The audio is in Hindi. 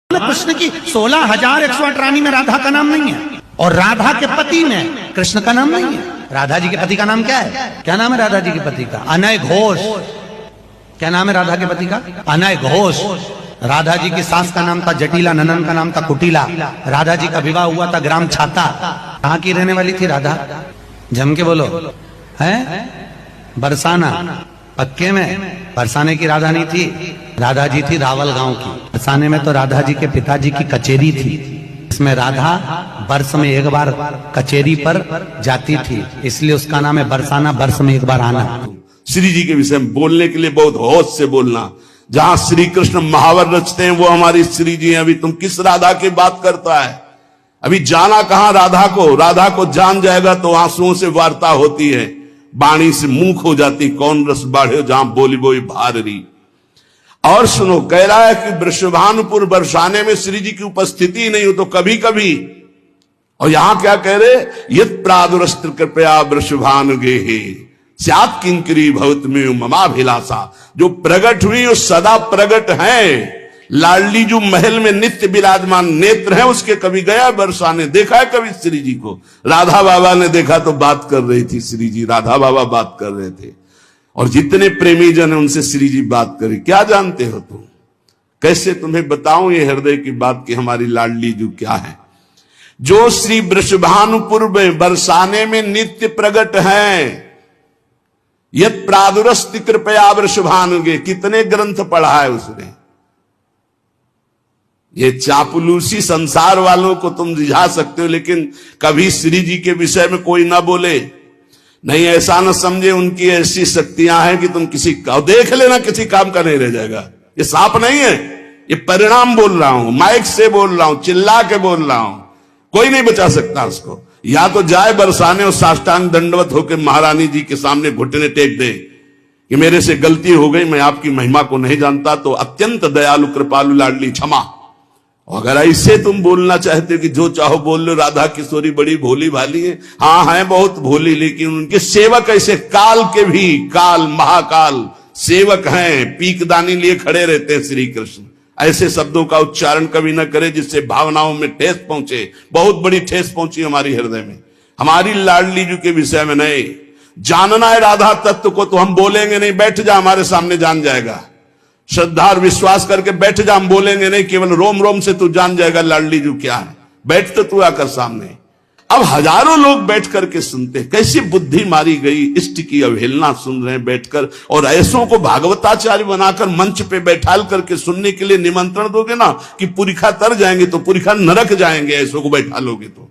कृष्ण की 16,108 रानी में राधा का नाम नहीं है, और राधा के पति में कृष्ण का नाम नहीं है। राधा जी के पति का नाम क्या है? क्या नाम है राधा जी के पति का? अनय घोष। क्या नाम है राधा के पति का? अनय घोष। राधा जी की सास का नाम था जटिला, ननन का नाम था कुटिला। राधा जी का विवाह हुआ था ग्राम छाता। कहाँ की रहने वाली थी राधा? जम के बोलो। है बरसाना। पक्के में बरसाने की राधा नहीं थी, राधा जी थी रावल गांव की। बरसाने में तो राधा जी के पिताजी की कचेरी थी, इसमें राधा वर्ष में एक बार कचेरी पर जाती थी, इसलिए उसका नाम है बरसाना, वर्ष में एक बार आना। श्री जी के विषय में बोलने के लिए बहुत होश से बोलना। जहां श्री कृष्ण महावर रचते हैं वो हमारी श्री जी हैं। अभी तुम किस राधा की बात करता है? अभी जाना कहां राधा को? राधा को जान जाएगा तो आंसुओं से वार्ता होती है, बाणी से मुंह हो जाती, कौन रस बाढ़े जहां बोली बोई भारी। और सुनो, कह रहा है कि वृषभानुपुर बरसाने में श्री जी की उपस्थिति नहीं हो तो कभी कभी। और यहां क्या कह रहे? यत् प्रादुरस्त्र कृपया वृषभानुगे स्यात् किंकरी भवत में ममाभिलाषा। जो प्रगट हुई वो सदा प्रगट है। लाडली जो महल में नित्य विराजमान नेत्र है उसके कभी गया बरसाने? देखा है कभी श्री जी को? राधा बाबा ने देखा तो बात कर रही थी श्री जी, राधा बाबा बात कर रहे थे। और जितने प्रेमी जन है उनसे श्री जी बात करे। क्या जानते हो तुम? कैसे तुम्हें बताऊं ये हृदय की बात कि हमारी लाडली जो क्या है, जो श्री वृषभानुपुर में बरसाने में नित्य प्रगट है। यत् प्रादुरस्ति कृपया वृषभानुगे, कितने ग्रंथ पढ़ा है उसने। ये चापलूसी संसार वालों को तुम रिझा सकते हो, लेकिन कभी श्री जी के विषय में कोई ना बोले। नहीं, ऐसा न समझे उनकी ऐसी शक्तियां हैं कि तुम किसी का देख लेना किसी काम का नहीं रह जाएगा। ये सांप नहीं है, ये परिणाम बोल रहा हूं, माइक से बोल रहा हूं, चिल्ला के बोल रहा हूं। कोई नहीं बचा सकता उसको। या तो जाए बरसाने और साष्टांग दंडवत होकर महारानी जी के सामने घुटने टेक दे कि मेरे से गलती हो गई, मैं आपकी महिमा को नहीं जानता, तो अत्यंत दयालु कृपालु लाडली क्षमा। अगर ऐसे तुम बोलना चाहते हो कि जो चाहो बोल लो, राधा किशोरी बड़ी भोली भाली है, हाँ है बहुत भोली, लेकिन उनके सेवक ऐसे काल के भी काल महाकाल सेवक हैं, पीकदानी लिए खड़े रहते हैं श्री कृष्ण। ऐसे शब्दों का उच्चारण कभी न करे जिससे भावनाओं में ठेस पहुंचे। बहुत बड़ी ठेस पहुंची हमारी हृदय में। हमारी लाडली जी के विषय में नहीं जानना है राधा तत्व को तो हम बोलेंगे नहीं, बैठ जा हमारे सामने जान जाएगा। श्रद्धा और विश्वास करके बैठ जा, हम बोलेंगे नहीं, केवल रोम रोम से तू जान जाएगा लाडली जी क्या है। बैठ तो तू आकर सामने। अब हजारों लोग बैठ करके सुनते, कैसी बुद्धि मारी गई, इष्ट की अवहेलना सुन रहे हैं बैठकर। और ऐसों को भागवताचार्य बनाकर मंच पे बैठाल करके सुनने के लिए निमंत्रण दोगे ना कि पुरिखा तर जाएंगे तो पुरिखा नरक जाएंगे, ऐसों को बैठा लोगे तो।